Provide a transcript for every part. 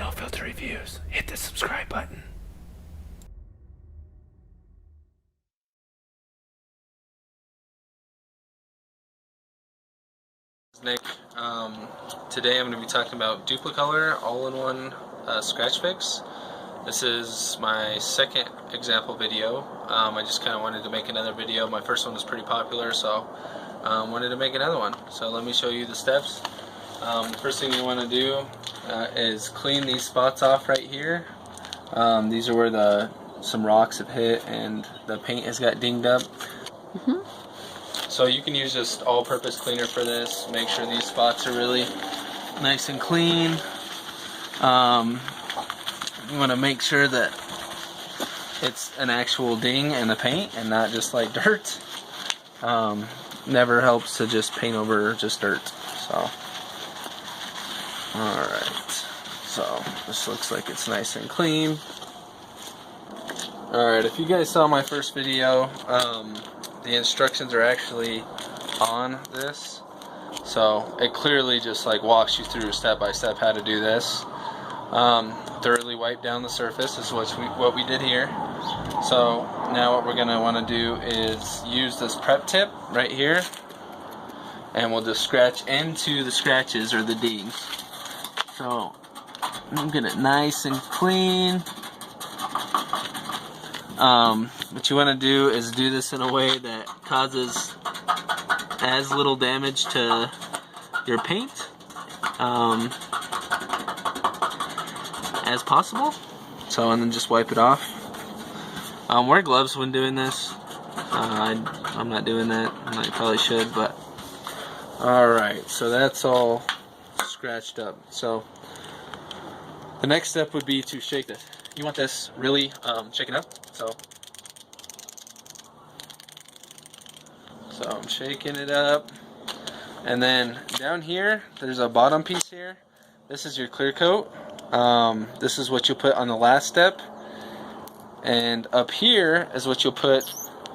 No Filter Reviews. Hit the subscribe button. Nick. Today I'm going to be talking about Dupli-Color All-in-One Scratch Fix. This is my second example video. I just kind of wanted to make another video. My first one was pretty popular, so wanted to make another one. So let me show you the steps. The first thing you want to do is clean these spots off right here. These are where some rocks have hit and the paint has got dinged up. So you can use just all-purpose cleaner for this. Make sure these spots are really nice and clean. You want to make sure that it's an actual ding in the paint and not just like dirt. Never helps to just paint over just dirt. So, alright. So this looks like it's nice and clean. Alright, if you guys saw my first video, the instructions are actually on this, so it clearly just like walks you through step by step how to do this. Thoroughly wipe down the surface is what we did here. So now what we're going to want to do is use this prep tip right here, and we'll just scratch into the scratches or the dings. So I'm get it nice and clean. What you want to do is do this in a way that causes as little damage to your paint as possible. So, and then just wipe it off. Wear gloves when doing this. I'm not doing that. I probably should, but alright, so that's all scratched up. So the next step would be to shake this. You want this really shaken up. So I'm shaking it up, and then down here there's a bottom piece here. This is your clear coat. This is what you'll put on the last step, and up here is what you'll put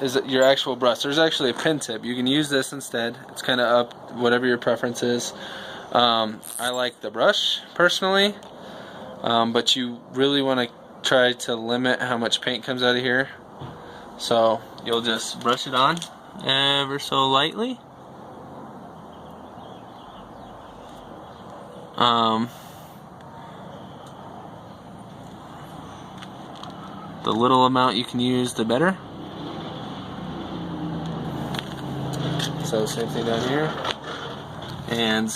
is your actual brush. There's actually a pin tip. You can use this instead. It's kind of up, whatever your preference is. I like the brush personally, but you really want to try to limit how much paint comes out of here. So you'll just brush it on ever so lightly. The little amount you can use, the better. So same thing down here. And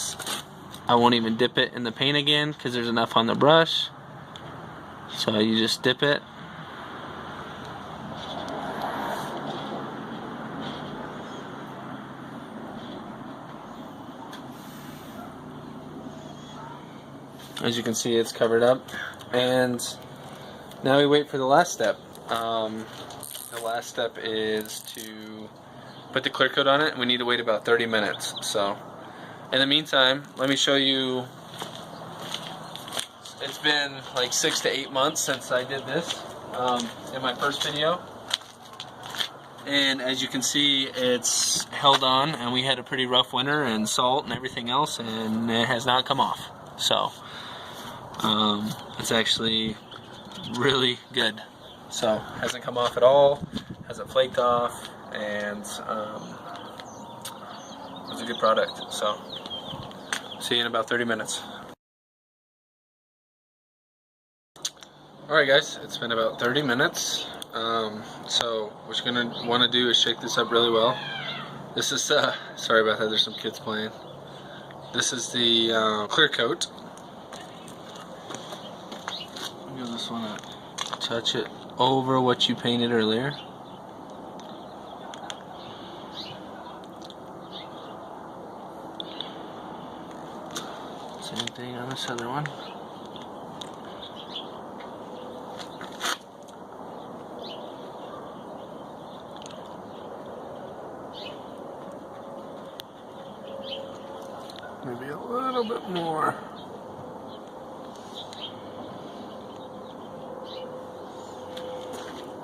I won't even dip it in the paint again because there's enough on the brush. So you just dip it. As you can see, it's covered up. And now we wait for the last step. The last step is to put the clear coat on it. We need to wait about 30 minutes. So in the meantime, let me show you. It's been like 6 to 8 months since I did this in my first video, and as you can see, it's held on, and we had a pretty rough winter and salt and everything else, and it has not come off. So it's actually really good. So hasn't come off at all, hasn't flaked off, and it's a good product. So see you in about 30 minutes. Alright guys, it's been about 30 minutes. So what you're going to want to do is shake this up really well. This is, sorry about that, there's some kids playing. This is the clear coat. You just want to touch it over what you painted earlier. Same thing on this other one. Maybe a little bit more.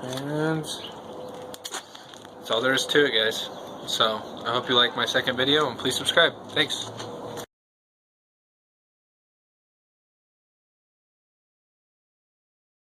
And that's all there is to it, guys. So I hope you like my second video, and please subscribe. Thanks.